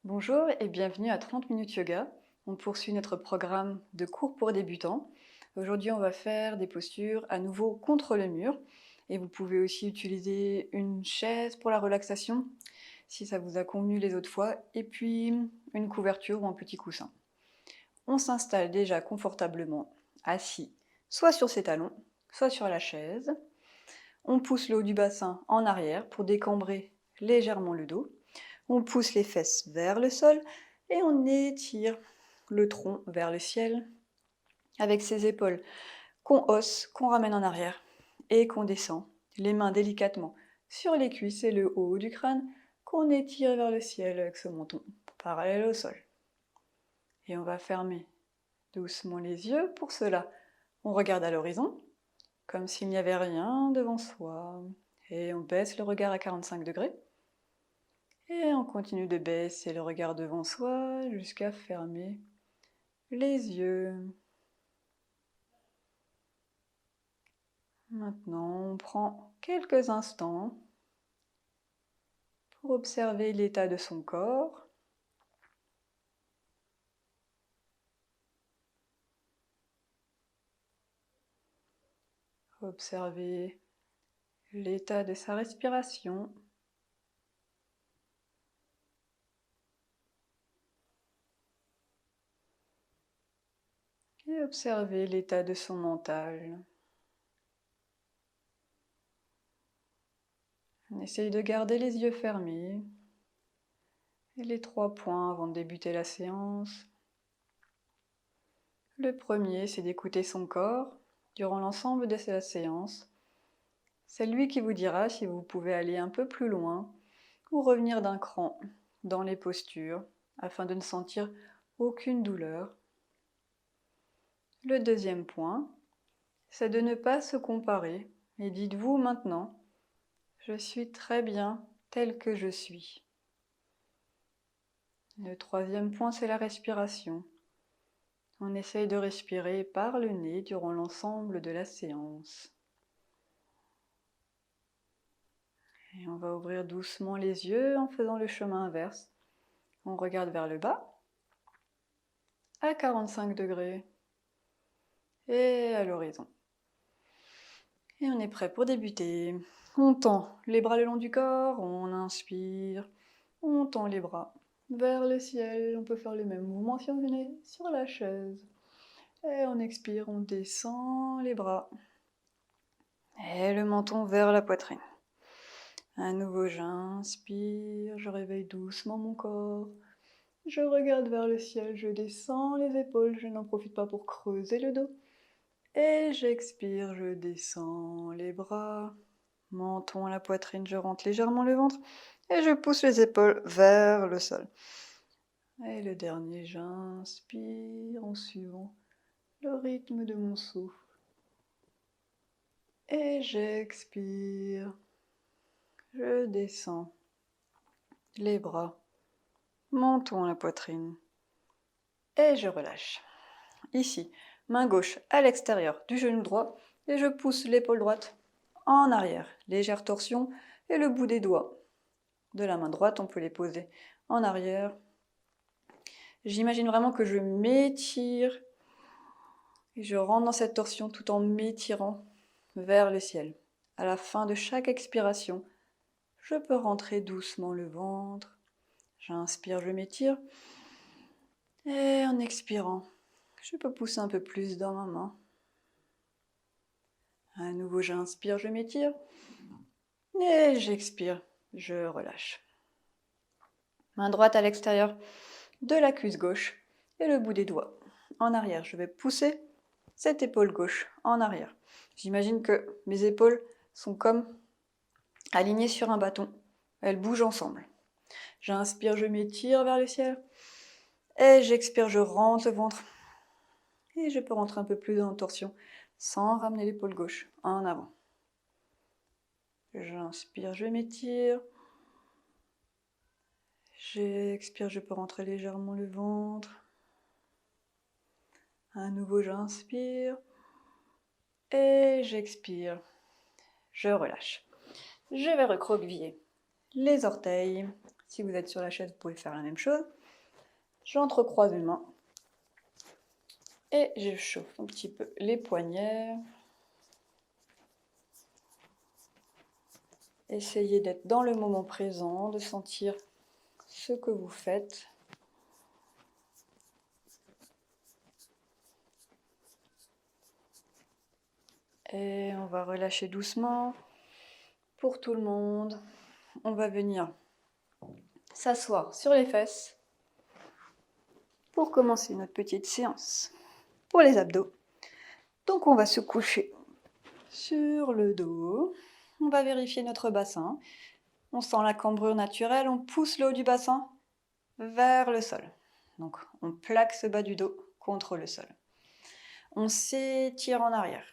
Bonjour et bienvenue à 30 minutes yoga. On poursuit notre programme de cours pour débutants. Aujourd'hui, on va faire des postures à nouveau contre le mur. Et vous pouvez aussi utiliser une chaise pour la relaxation, si ça vous a convenu les autres fois, et puis une couverture ou un petit coussin. On s'installe déjà confortablement assis, soit sur ses talons, soit sur la chaise. On pousse le haut du bassin en arrière pour décambrer légèrement le dos. On pousse les fesses vers le sol et on étire le tronc vers le ciel avec ses épaules qu'on hausse, qu'on ramène en arrière et qu'on descend, les mains délicatement sur les cuisses et le haut du crâne qu'on étire vers le ciel avec ce menton parallèle au sol. Et on va fermer doucement les yeux. Pour cela, on regarde à l'horizon comme s'il n'y avait rien devant soi et on baisse le regard à 45 degrés. Et on continue de baisser le regard devant soi jusqu'à fermer les yeux. Maintenant, on prend quelques instants pour observer l'état de son corps. Observer l'état de sa respiration. Et observer l'état de son mental. On essaye de garder les yeux fermés. Et les 3 points avant de débuter la séance. Le premier, c'est d'écouter son corps durant l'ensemble de la séance. C'est lui qui vous dira si vous pouvez aller un peu plus loin ou revenir d'un cran dans les postures afin de ne sentir aucune douleur. Le deuxième point, c'est de ne pas se comparer et dites-vous maintenant, je suis très bien tel que je suis. Le troisième point, c'est la respiration. On essaye de respirer par le nez durant l'ensemble de la séance. Et on va ouvrir doucement les yeux en faisant le chemin inverse. On regarde vers le bas, à 45 degrés, et à l'horizon. Et on est prêt pour débuter. On tend les bras le long du corps, on inspire, on tend les bras vers le ciel. On peut faire le même mouvement si on venait sur la chaise. Et on expire, on descend les bras. Et le menton vers la poitrine. À nouveau, j'inspire, je réveille doucement mon corps. Je regarde vers le ciel, je descends les épaules, je n'en profite pas pour creuser le dos. Et j'expire, je descends les bras, menton à la poitrine, je rentre légèrement le ventre et je pousse les épaules vers le sol. Et le dernier, j'inspire en suivant le rythme de mon souffle. Et j'expire, je descends les bras, menton à la poitrine et je relâche. Ici, main gauche à l'extérieur du genou droit et je pousse l'épaule droite en arrière. Légère torsion et le bout des doigts de la main droite, on peut les poser en arrière. J'imagine vraiment que je m'étire et je rentre dans cette torsion tout en m'étirant vers le ciel. À la fin de chaque expiration, je peux rentrer doucement le ventre. J'inspire, je m'étire. Et en expirant, je peux pousser un peu plus dans ma main. À nouveau, j'inspire, je m'étire. Et j'expire, je relâche. Main droite à l'extérieur de la cuisse gauche et le bout des doigts en arrière. Je vais pousser cette épaule gauche en arrière. J'imagine que mes épaules sont comme alignées sur un bâton. Elles bougent ensemble. J'inspire, je m'étire vers le ciel. Et j'expire, je rentre le ventre. Et je peux rentrer un peu plus en torsion sans ramener l'épaule gauche en avant. J'inspire, je m'étire. J'expire, je peux rentrer légèrement le ventre. À nouveau, j'inspire. Et j'expire. Je relâche. Je vais recroqueviller les orteils. Si vous êtes sur la chaise, vous pouvez faire la même chose. J'entrecroise mes mains et je chauffe un petit peu les poignets. Essayez d'être dans le moment présent, de sentir ce que vous faites. Et on va relâcher doucement pour tout le monde. On va venir s'asseoir sur les fesses pour commencer notre petite séance pour les abdos. Donc on va se coucher sur le dos. On va vérifier notre bassin. On sent la cambrure naturelle. On pousse le haut du bassin vers le sol. Donc on plaque ce bas du dos contre le sol. On s'étire en arrière.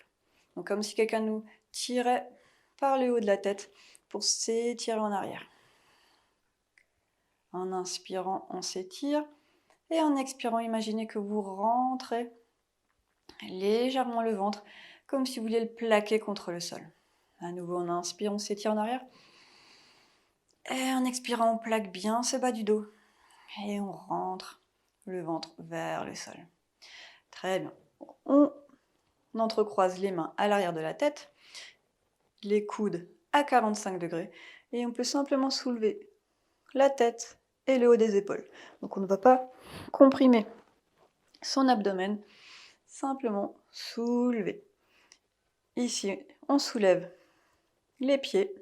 Donc comme si quelqu'un nous tirait par le haut de la tête pour s'étirer en arrière. En inspirant, on s'étire. Et en expirant, imaginez que vous rentrez légèrement le ventre, comme si vous vouliez le plaquer contre le sol. À nouveau, on inspire, on s'étire en arrière. Et en expirant, on plaque bien ce bas du dos. Et on rentre le ventre vers le sol. Très bien. On entrecroise les mains à l'arrière de la tête, les coudes à 45 degrés, et on peut simplement soulever la tête et le haut des épaules. Donc on ne va pas comprimer son abdomen, simplement soulever. Ici, on soulève les pieds.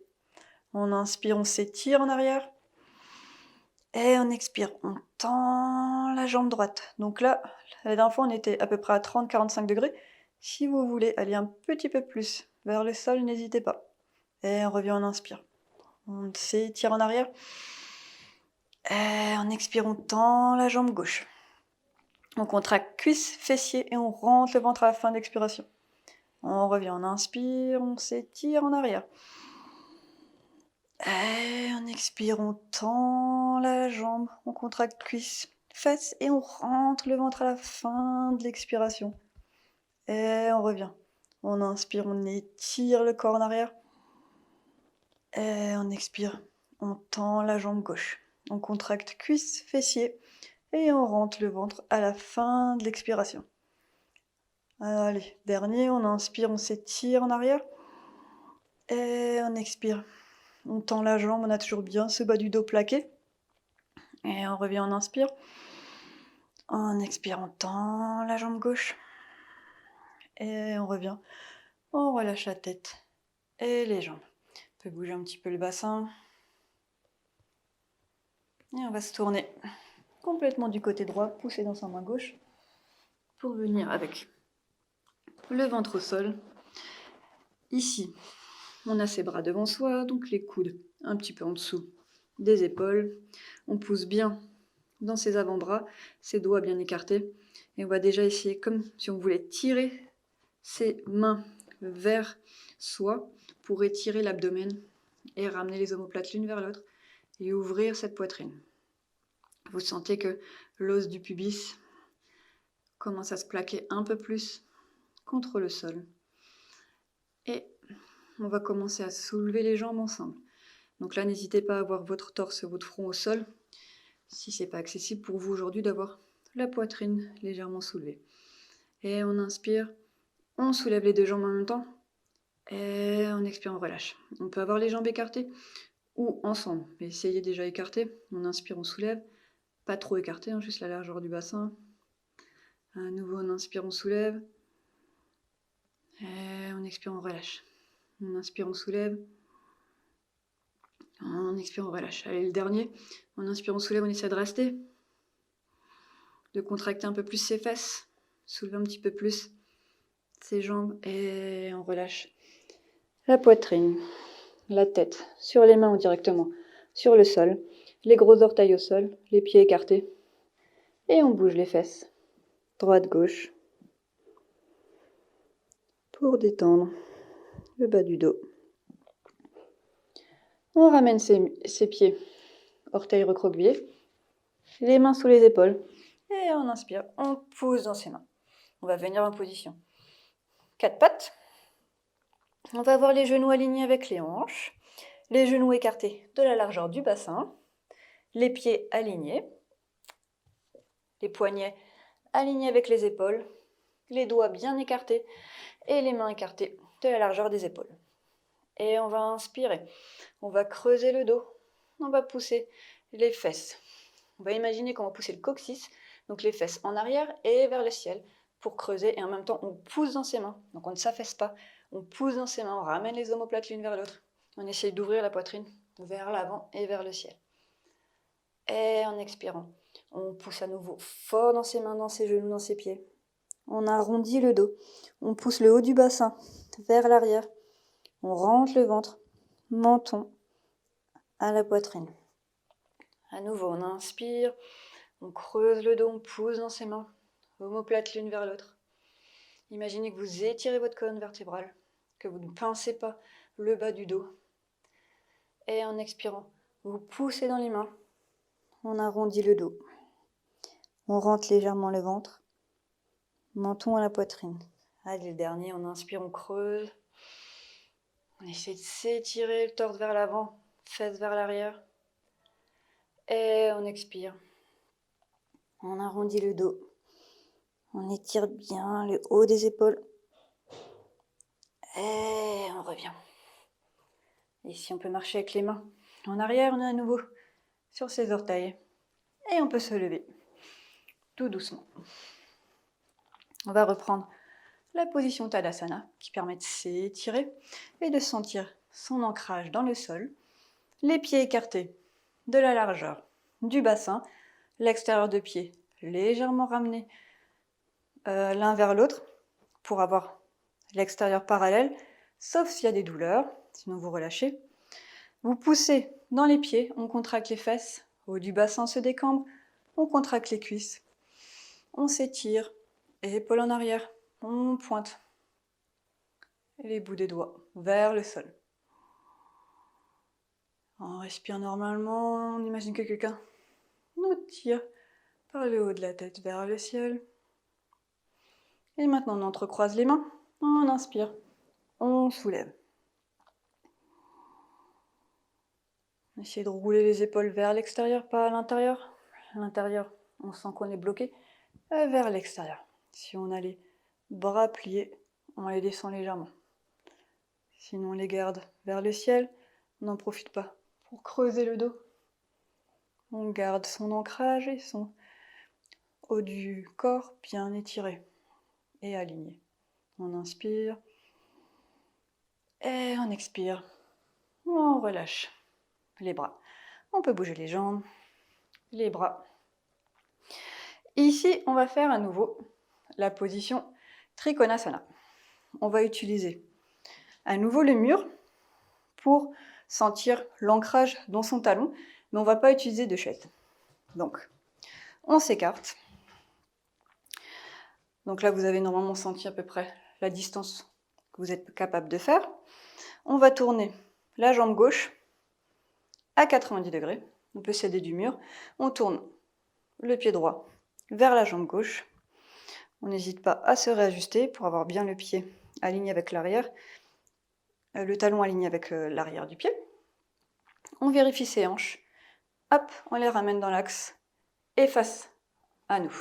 On inspire, on s'étire en arrière. Et on expire, on tend la jambe droite. Donc là, la dernière fois, on était à peu près à 30-45 degrés. Si vous voulez aller un petit peu plus vers le sol, n'hésitez pas. Et on revient, on inspire. On s'étire en arrière. Et on expire, on tend la jambe gauche. On contracte cuisse, fessier et on rentre le ventre à la fin d'expiration. On revient, on inspire, on s'étire en arrière. Et on expire, on tend la jambe, on contracte cuisse, fesses et on rentre le ventre à la fin de l'expiration. Et on revient. On inspire, on étire le corps en arrière. Et on expire, on tend la jambe gauche. On contracte cuisse, fessier et on rentre le ventre à la fin de l'expiration. Allez, dernier, on inspire, on s'étire en arrière. Et on expire. On tend la jambe, on a toujours bien ce bas du dos plaqué. Et on revient, on inspire. En expirant, on tend la jambe gauche. Et on revient. On relâche la tête et les jambes. On peut bouger un petit peu le bassin. Et on va se tourner complètement du côté droit, pousser dans sa main gauche pour venir avec le ventre au sol. Ici, on a ses bras devant soi, donc les coudes un petit peu en dessous des épaules. On pousse bien dans ses avant-bras, ses doigts bien écartés. Et on va déjà essayer, comme si on voulait tirer ses mains vers soi pour étirer l'abdomen et ramener les omoplates l'une vers l'autre et ouvrir cette poitrine. Vous sentez que l'os du pubis commence à se plaquer un peu plus contre le sol. Et on va commencer à soulever les jambes ensemble. Donc là, n'hésitez pas à avoir votre torse, votre front au sol, si ce n'est pas accessible pour vous aujourd'hui d'avoir la poitrine légèrement soulevée. Et on inspire, on soulève les deux jambes en même temps. Et on expire, on relâche. On peut avoir les jambes écartées ou ensemble. Mais essayez déjà écartées. On inspire, on soulève. Pas trop écarté, hein, juste la largeur du bassin. À nouveau, on inspire, on soulève. Et on expire, on relâche. On inspire, on soulève. On expire, on relâche. Allez, le dernier. On inspire, on soulève, on essaie de rester. De contracter un peu plus ses fesses. Soulever un petit peu plus ses jambes. Et on relâche la poitrine, la tête sur les mains ou directement sur le sol. Les gros orteils au sol, les pieds écartés. Et on bouge les fesses. Droite, gauche. Pour détendre le bas du dos. On ramène ses pieds, orteils recroquevillés, les mains sous les épaules. Et on inspire, on pousse dans ses mains. On va venir en position 4 pattes. On va avoir les genoux alignés avec les hanches, les genoux écartés de la largeur du bassin, les pieds alignés. Les poignets alignés avec les épaules, les doigts bien écartés et les mains écartées de la largeur des épaules. Et on va inspirer, on va creuser le dos, on va pousser les fesses. On va imaginer qu'on va pousser le coccyx, donc les fesses en arrière et vers le ciel pour creuser, et en même temps on pousse dans ses mains, donc on ne s'affaisse pas, on pousse dans ses mains, on ramène les omoplates l'une vers l'autre, on essaye d'ouvrir la poitrine vers l'avant et vers le ciel. Et en expirant, on pousse à nouveau fort dans ses mains, dans ses genoux, dans ses pieds. On arrondit le dos, on pousse le haut du bassin vers l'arrière, on rentre le ventre, menton à la poitrine. À nouveau, on inspire, on creuse le dos, on pousse dans ses mains, omoplates l'une vers l'autre. Imaginez que vous étirez votre colonne vertébrale, que vous ne pincez pas le bas du dos. Et en expirant, vous poussez dans les mains, on arrondit le dos. On rentre légèrement le ventre, menton à la poitrine. Allez, le dernier, on inspire, on creuse. On essaie de s'étirer, le torse vers l'avant, fesses vers l'arrière. Et on expire. On arrondit le dos. On étire bien le haut des épaules. Et on revient. Ici, on peut marcher avec les mains. En arrière, on est à nouveau sur ses orteils. Et on peut se lever, tout doucement. On va reprendre la position Tadasana, qui permet de s'étirer et de sentir son ancrage dans le sol. Les pieds écartés de la largeur du bassin, l'extérieur de pied légèrement ramené l'un vers l'autre pour avoir l'extérieur parallèle, sauf s'il y a des douleurs, sinon vous relâchez. Vous poussez dans les pieds, on contracte les fesses, haut du bassin se décambre, on contracte les cuisses, on s'étire, épaules en arrière, on pointe les bouts des doigts vers le sol. On respire normalement, on imagine que quelqu'un nous tire par le haut de la tête vers le ciel. Et maintenant, on entrecroise les mains, on inspire, on soulève. Essayez de rouler les épaules vers l'extérieur, pas à l'intérieur. À l'intérieur, on sent qu'on est bloqué, vers l'extérieur. Si on a les bras pliés, on les descend légèrement. Sinon, on les garde vers le ciel, on n'en profite pas pour creuser le dos. On garde son ancrage et son haut du corps bien étiré et aligné. On inspire et on expire. On relâche les bras. On peut bouger les jambes, les bras. Ici, on va faire à nouveau la position Trikonasana. On va utiliser à nouveau le mur pour sentir l'ancrage dans son talon, mais on ne va pas utiliser de chaise. Donc, on s'écarte. Donc là, vous avez normalement senti à peu près la distance que vous êtes capable de faire. On va tourner la jambe gauche à 90 degrés. On peut s'aider du mur. On tourne le pied droit vers la jambe gauche. On n'hésite pas à se réajuster pour avoir bien le pied aligné avec l'arrière, le talon aligné avec l'arrière du pied. On vérifie ses hanches. Hop, on les ramène dans l'axe et face à nous.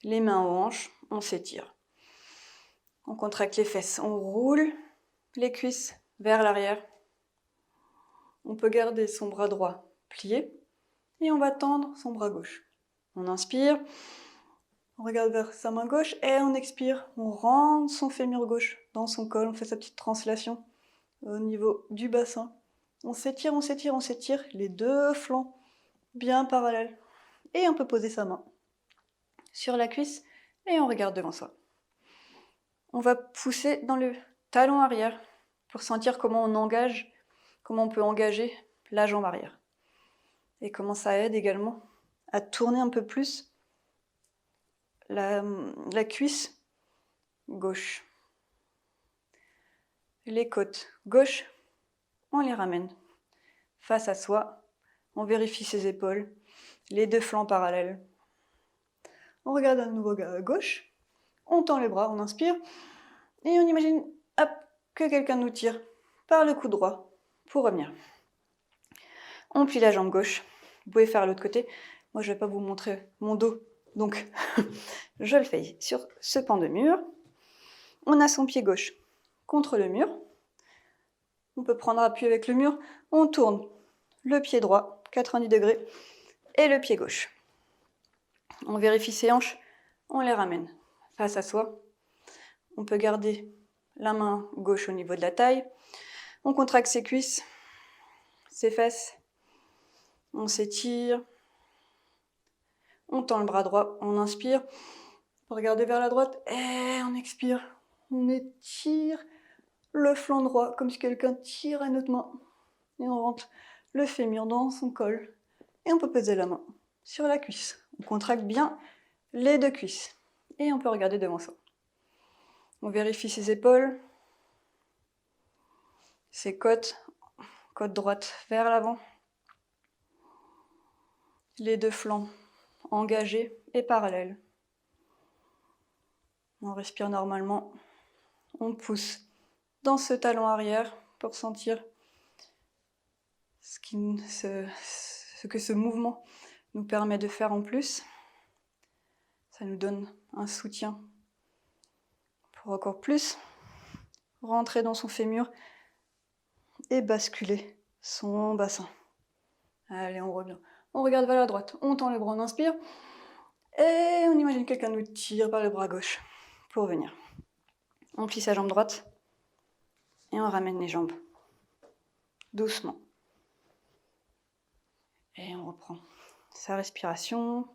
Les mains aux hanches, on s'étire. On contracte les fesses, on roule les cuisses vers l'arrière. On peut garder son bras droit plié et on va tendre son bras gauche. On inspire, on regarde vers sa main gauche et on expire. On rentre son fémur gauche dans son col, on fait sa petite translation au niveau du bassin. On s'étire, on s'étire, on s'étire, les deux flancs bien parallèles. Et on peut poser sa main sur la cuisse et on regarde devant soi. On va pousser dans le talon arrière pour sentir comment on peut engager la jambe arrière. Et comment ça aide également à tourner un peu plus la cuisse gauche. Les côtes gauche, on les ramène face à soi. On vérifie ses épaules, les deux flancs parallèles. On regarde à nouveau à gauche. On tend les bras, on inspire. Et on imagine que quelqu'un nous tire par le coude droit pour revenir. On plie la jambe gauche. Vous pouvez faire l'autre côté. Moi, je ne vais pas vous montrer mon dos Donc, je le fais sur ce pan de mur. On a son pied gauche contre le mur. On peut prendre appui avec le mur. On tourne le pied droit, 90 degrés, et le pied gauche. On vérifie ses hanches, on les ramène face à soi. On peut garder la main gauche au niveau de la taille. On contracte ses cuisses, ses fesses. On s'étire. On tend le bras droit, on inspire. On peut regarder vers la droite et on expire. On étire le flanc droit comme si quelqu'un tirait notre main. Et on rentre le fémur dans son col. Et on peut poser la main sur la cuisse. On contracte bien les deux cuisses. Et on peut regarder devant soi. On vérifie ses épaules, ses côtes, côte droite vers l'avant. Les deux flancs engagés et parallèles. On respire normalement. On pousse dans ce talon arrière pour sentir ce que ce mouvement nous permet de faire en plus. Ça nous donne un soutien pour encore plus rentrer dans son fémur et basculer son bassin. Allez, on revient. On regarde vers la droite, on tend le bras, on inspire. Et on imagine que quelqu'un nous tire par le bras gauche pour venir. On plie sa jambe droite et on ramène les jambes doucement. Et on reprend sa respiration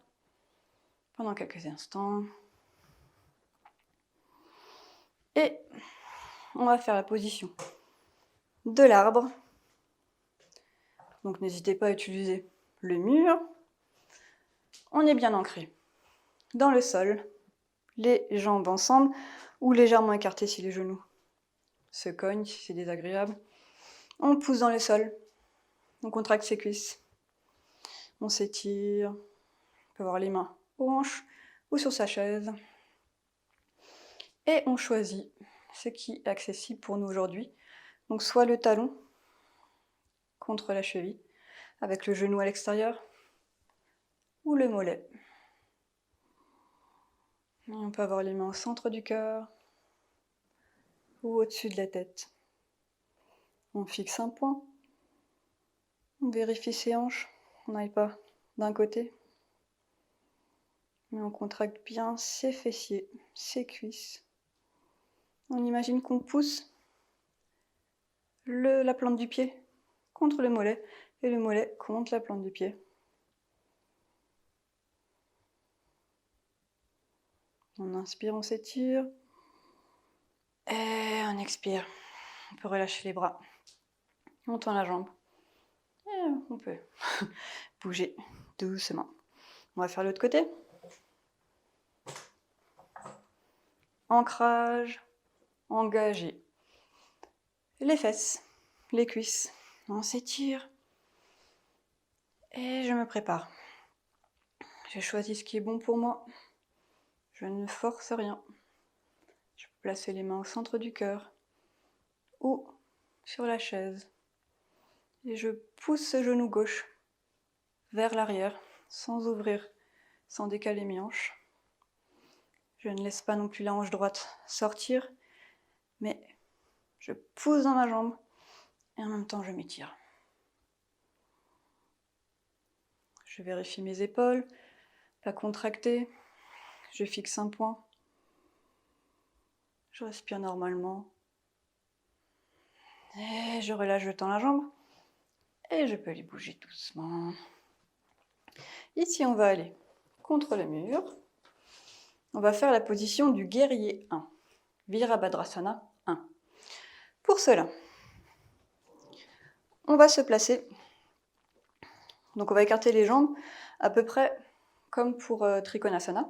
pendant quelques instants. Et on va faire la position de l'arbre. Donc n'hésitez pas à utiliser le mur. On est bien ancré dans le sol, les jambes ensemble ou légèrement écartées si les genoux se cognent, si c'est désagréable. On pousse dans le sol, on contracte ses cuisses, on s'étire, on peut avoir les mains aux hanches ou sur sa chaise. Et on choisit ce qui est accessible pour nous aujourd'hui. Donc soit le talon contre la cheville, avec le genou à l'extérieur, ou le mollet. Et on peut avoir les mains au centre du cœur ou au-dessus de la tête. On fixe un point, on vérifie ses hanches, on n'aille pas d'un côté, mais on contracte bien ses fessiers, ses cuisses. On imagine qu'on pousse la plante du pied contre le mollet et le mollet contre la plante du pied. On inspire, on s'étire. Et on expire. On peut relâcher les bras. On tend la jambe. Et on peut bouger doucement. On va faire l'autre côté. Ancrage, engagé. Les fesses, les cuisses. On s'étire. Et je me prépare. J'ai choisi ce qui est bon pour moi. Je ne force rien. Je peux placer les mains au centre du cœur ou sur la chaise. Et je pousse ce genou gauche vers l'arrière, sans ouvrir, sans décaler mes hanches. Je ne laisse pas non plus la hanche droite sortir, mais je pousse dans ma jambe et en même temps je m'étire. Je vérifie mes épaules, pas contractées. Je fixe un point. Je respire normalement. Et je relâche, je tends la jambe. Et je peux les bouger doucement. Ici, on va aller contre le mur. On va faire la position du guerrier 1. Virabhadrasana 1. Pour cela, on va se placer. Donc on va écarter les jambes à peu près comme pour Trikonasana.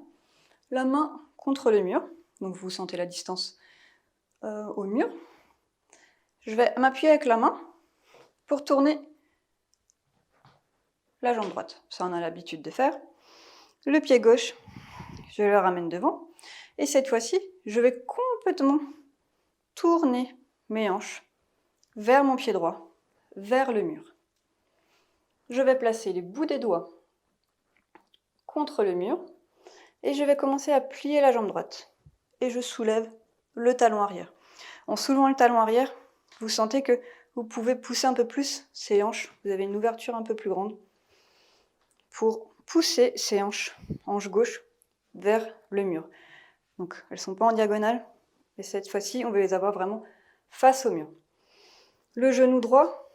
La main contre le mur. Donc vous sentez la distance au mur. Je vais m'appuyer avec la main pour tourner la jambe droite. Ça, on a l'habitude de faire. Le pied gauche, je le ramène devant. Et cette fois-ci, je vais complètement tourner mes hanches vers mon pied droit, vers le mur. Je vais placer les bouts des doigts contre le mur Et je vais commencer à plier la jambe droite. Et je soulève le talon arrière. En soulevant le talon arrière, vous sentez que vous pouvez pousser un peu plus ces hanches. Vous avez une ouverture un peu plus grande pour pousser ces hanches gauche, vers le mur. Donc elles ne sont pas en diagonale, et cette fois-ci, on va les avoir vraiment face au mur. Le genou droit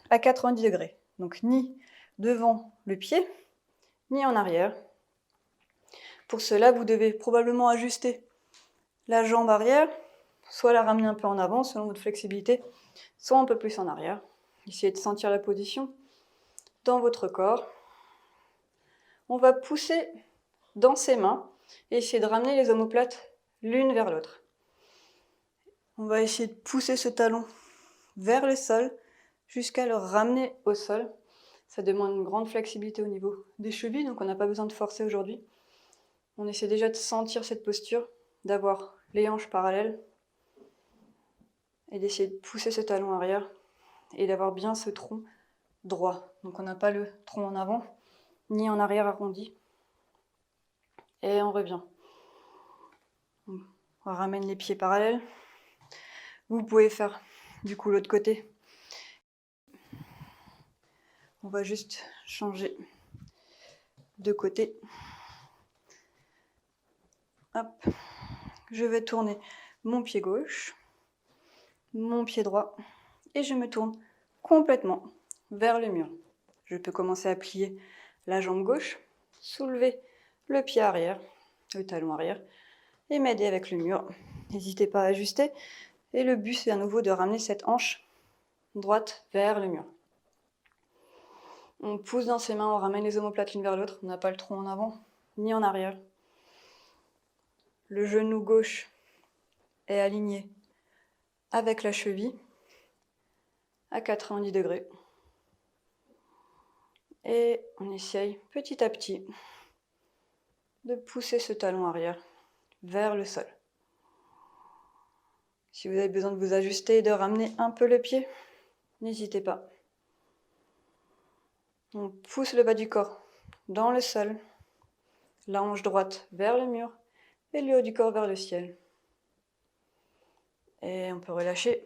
à 90 degrés. Donc ni devant le pied, ni en arrière. Pour cela, vous devez probablement ajuster la jambe arrière, soit la ramener un peu en avant selon votre flexibilité, soit un peu plus en arrière. Essayez de sentir la position dans votre corps. On va pousser dans ses mains et essayer de ramener les omoplates l'une vers l'autre. On va essayer de pousser ce talon vers le sol jusqu'à le ramener au sol. Ça demande une grande flexibilité au niveau des chevilles, donc on n'a pas besoin de forcer aujourd'hui. On essaie déjà de sentir cette posture, d'avoir les hanches parallèles et d'essayer de pousser ce talon arrière et d'avoir bien ce tronc droit. Donc on n'a pas le tronc en avant ni en arrière arrondi. Et on revient. On ramène les pieds parallèles. Vous pouvez faire du coup l'autre côté. On va juste changer de côté. Hop. Je vais tourner mon pied gauche, mon pied droit, et je me tourne complètement vers le mur. Je peux commencer à plier la jambe gauche, soulever le pied arrière, le talon arrière, et m'aider avec le mur. N'hésitez pas à ajuster. Et le but, c'est à nouveau de ramener cette hanche droite vers le mur. On pousse dans ses mains, on ramène les omoplates l'une vers l'autre. On n'a pas le tronc en avant ni en arrière. Le genou gauche est aligné avec la cheville à 90 degrés. Et on essaye petit à petit de pousser ce talon arrière vers le sol. Si vous avez besoin de vous ajuster et de ramener un peu le pied, n'hésitez pas. On pousse le bas du corps dans le sol, la hanche droite vers le mur et le haut du corps vers le ciel. Et on peut relâcher,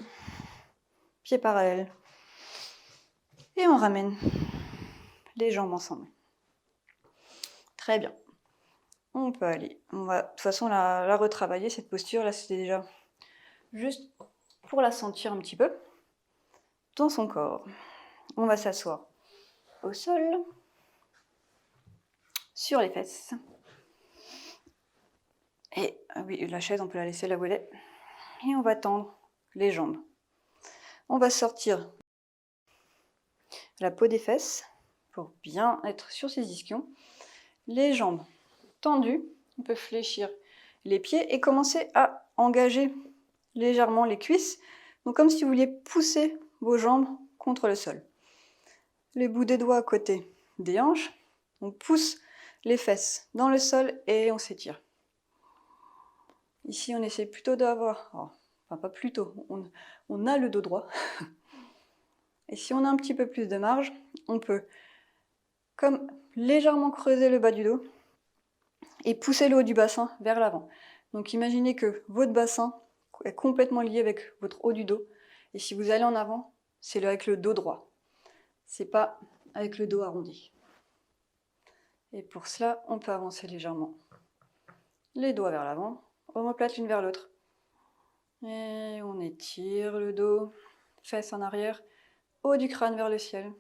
pieds parallèles. Et on ramène les jambes ensemble. Très bien. On peut aller. On va de toute façon la retravailler, cette posture. Là, c'était déjà juste pour la sentir un petit peu dans son corps. On va s'asseoir au sol, sur les fesses. Et oui, la chaise, on peut la laisser là où elle est. Et on va tendre les jambes. On va sortir la peau des fesses pour bien être sur ses ischions. Les jambes tendues. On peut fléchir les pieds et commencer à engager légèrement les cuisses. Donc comme si vous vouliez pousser vos jambes contre le sol. Les bouts des doigts à côté des hanches. On pousse les fesses dans le sol et on s'étire. Ici, on essaie plutôt d'avoir... enfin, pas plutôt. On a le dos droit. Et si on a un petit peu plus de marge, on peut comme légèrement creuser le bas du dos et pousser le haut du bassin vers l'avant. Donc imaginez que votre bassin est complètement lié avec votre haut du dos. Et si vous allez en avant, c'est avec le dos droit. C'est pas avec le dos arrondi. Et pour cela, on peut avancer légèrement les doigts vers l'avant, omoplate l'une vers l'autre. Et on étire le dos, fesses en arrière, haut du crâne vers le ciel.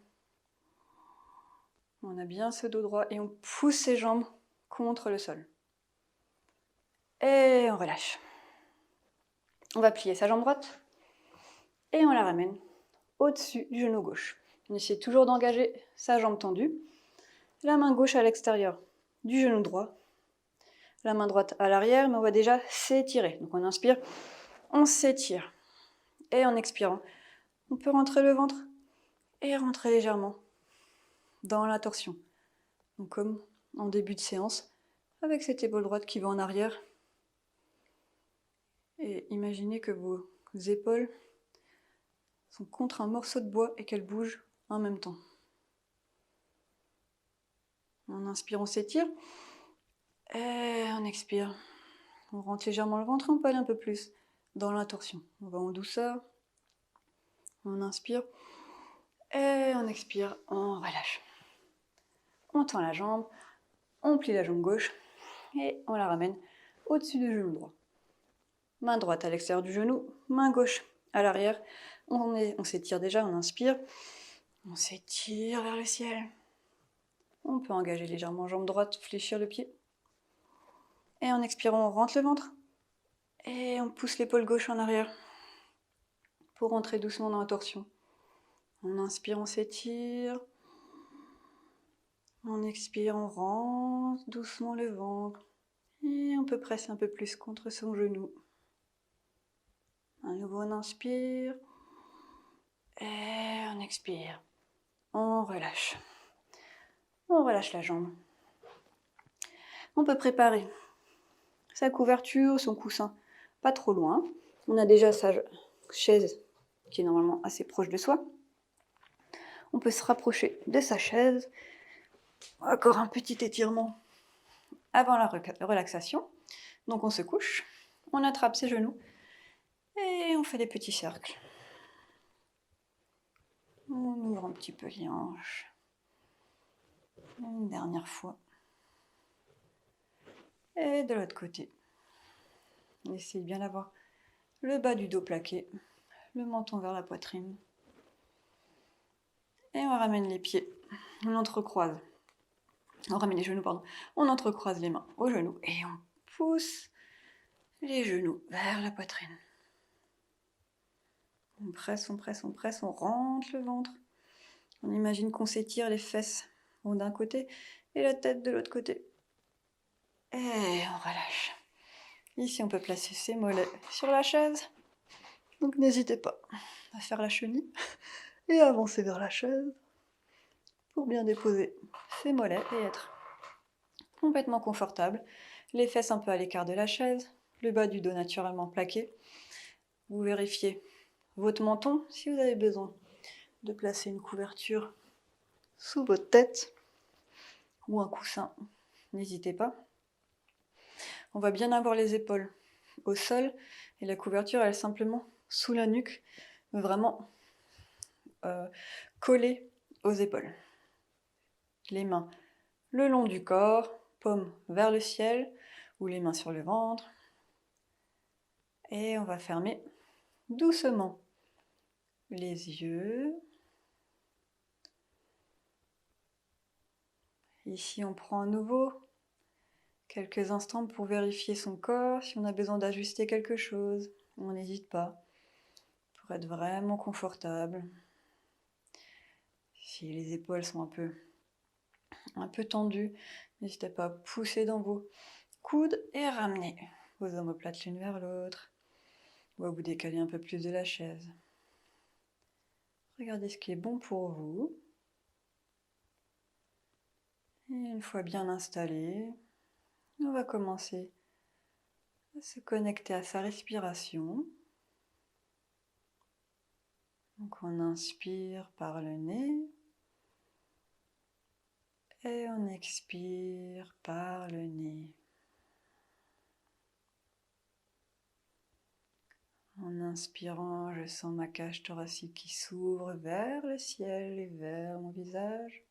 On a bien ce dos droit et on pousse ses jambes contre le sol. Et on relâche. On va plier sa jambe droite et on la ramène au-dessus du genou gauche. On essaie toujours d'engager sa jambe tendue. La main gauche à l'extérieur du genou droit. La main droite à l'arrière, mais on va déjà s'étirer. Donc on inspire, on s'étire. Et en expirant, on peut rentrer le ventre et rentrer légèrement dans la torsion. Donc comme en début de séance, avec cette épaule droite qui va en arrière. Et imaginez que vos épaules sont contre un morceau de bois et qu'elles bougent en même temps. En inspirant, on s'étire. Et on expire. On rentre légèrement le ventre, on peut aller un peu plus dans la torsion. On va en douceur. On inspire. Et on expire, on relâche. On tend la jambe, on plie la jambe gauche et on la ramène au-dessus du genou droit. Main droite à l'extérieur du genou, main gauche à l'arrière. On s'étire déjà, on inspire. On s'étire vers le ciel. On peut engager légèrement jambe droite, fléchir le pied. Et en expirant, on rentre le ventre. Et on pousse l'épaule gauche en arrière pour rentrer doucement dans la torsion. On inspire, on s'étire. On expire, on rentre doucement le ventre. Et on peut presser un peu plus contre son genou. À nouveau, on inspire. Et on expire. On relâche. On relâche la jambe. On peut préparer sa couverture, son coussin, pas trop loin. On a déjà sa chaise qui est normalement assez proche de soi. On peut se rapprocher de sa chaise. Encore un petit étirement avant la relaxation. Donc on se couche, on attrape ses genoux et on fait des petits cercles. On ouvre un petit peu les hanches. Une dernière fois. Et de l'autre côté. Essayez bien d'avoir le bas du dos plaqué, le menton vers la poitrine. Et on ramène les pieds. On entrecroise. On ramène les genoux, pardon. On entrecroise les mains aux genoux et on pousse les genoux vers la poitrine. On presse, on presse, on presse, on rentre le ventre. On imagine qu'on s'étire les fesses d'un côté et la tête de l'autre côté. Et on relâche. Ici, on peut placer ses mollets sur la chaise. Donc n'hésitez pas à faire la chenille et avancer vers la chaise pour bien déposer ses mollets et être complètement confortable. Les fesses un peu à l'écart de la chaise, le bas du dos naturellement plaqué. Vous vérifiez votre menton si vous avez besoin de placer une couverture sous votre tête ou un coussin. N'hésitez pas. On va bien avoir les épaules au sol et la couverture elle est simplement sous la nuque, vraiment collée aux épaules. Les mains le long du corps, paumes vers le ciel ou les mains sur le ventre. Et on va fermer doucement les yeux. Ici on prend à nouveau quelques instants pour vérifier son corps, si on a besoin d'ajuster quelque chose. On n'hésite pas pour être vraiment confortable. Si les épaules sont un peu tendues, n'hésitez pas à pousser dans vos coudes et ramener vos omoplates l'une vers l'autre. Ou à vous décaler un peu plus de la chaise. Regardez ce qui est bon pour vous. Et une fois bien installé, on va commencer à se connecter à sa respiration. Donc on inspire par le nez et on expire par le nez. En inspirant, je sens ma cage thoracique qui s'ouvre vers le ciel et vers mon visage.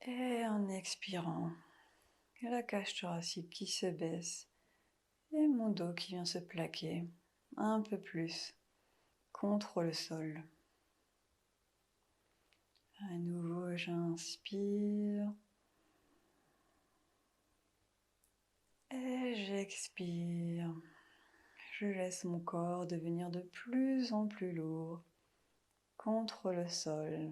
Et en expirant, la cage thoracique qui se baisse et mon dos qui vient se plaquer un peu plus contre le sol. À nouveau, j'inspire et j'expire. Je laisse mon corps devenir de plus en plus lourd contre le sol.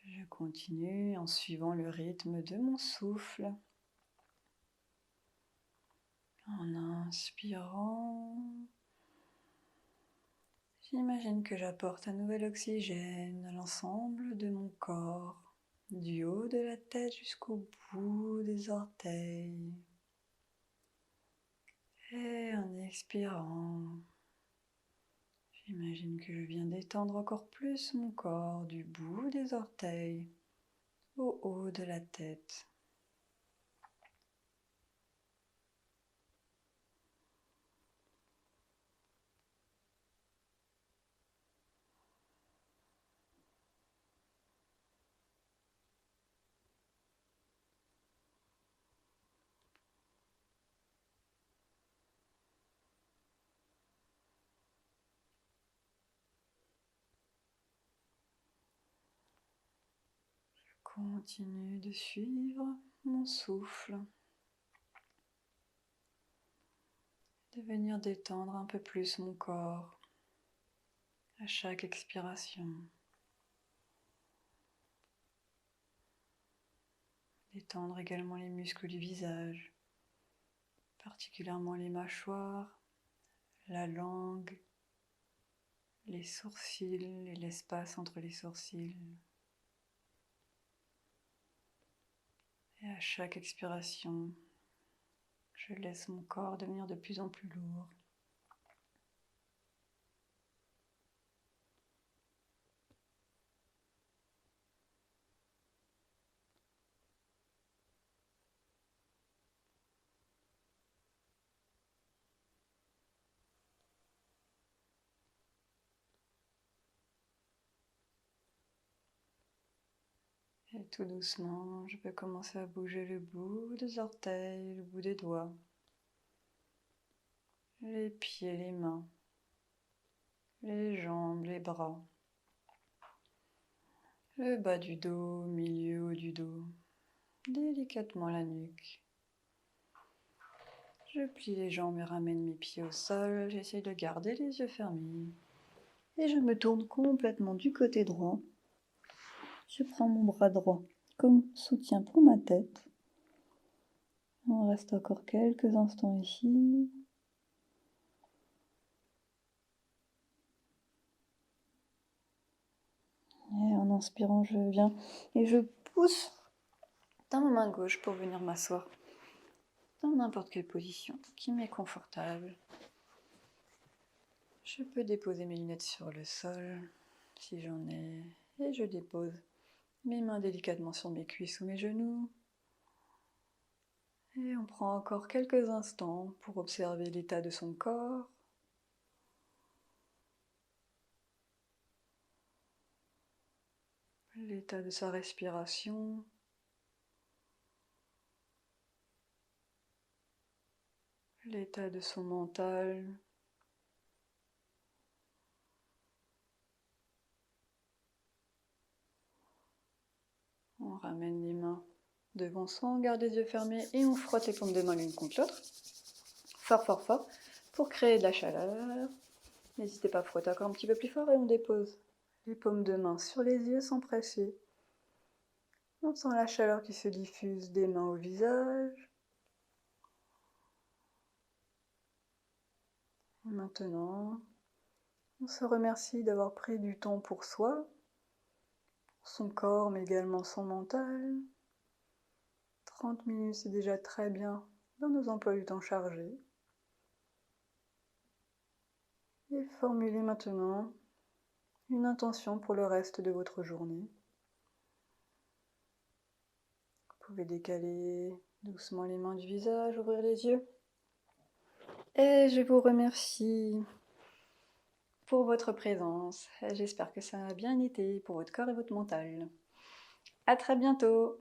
Je continue en suivant le rythme de mon souffle. En inspirant, j'imagine que j'apporte un nouvel oxygène à l'ensemble de mon corps, du haut de la tête jusqu'au bout des orteils. Et en expirant, J'imagine que je viens d'étendre encore plus mon corps du bout des orteils au haut de la tête. Continue de suivre mon souffle, de venir détendre un peu plus mon corps à chaque expiration. Détendre également les muscles du visage, particulièrement les mâchoires, la langue, les sourcils et l'espace entre les sourcils. Et à chaque expiration, je laisse mon corps devenir de plus en plus lourd. Et tout doucement, je peux commencer à bouger le bout des orteils, le bout des doigts, les pieds, les mains, les jambes, les bras, le bas du dos, milieu, haut du dos, délicatement la nuque. Je plie les jambes et ramène mes pieds au sol, j'essaye de garder les yeux fermés. Et je me tourne complètement du côté droit. Je prends mon bras droit comme soutien pour ma tête. On reste encore quelques instants ici. Et en inspirant, je viens et je pousse dans ma main gauche pour venir m'asseoir dans n'importe quelle position qui m'est confortable. Je peux déposer mes lunettes sur le sol si j'en ai et je dépose mes mains délicatement sur mes cuisses ou mes genoux. Et on prend encore quelques instants pour observer l'état de son corps. L'état de sa respiration. L'état de son mental. On ramène les mains devant soi, on garde les yeux fermés et on frotte les paumes de main l'une contre l'autre. Fort, fort, fort, pour créer de la chaleur. N'hésitez pas à frotter encore un petit peu plus fort et on dépose les paumes de main sur les yeux sans presser. On sent la chaleur qui se diffuse des mains au visage. Et maintenant, on se remercie d'avoir pris du temps pour soi, son corps mais également son mental. 30 minutes, c'est déjà très bien dans nos emplois du temps chargés. Et formulez maintenant une intention pour le reste de votre journée. Vous pouvez décaler doucement les mains du visage, ouvrir les yeux. Et je vous remercie pour votre présence. J'espère que ça a bien été pour votre corps et votre mental. À très bientôt!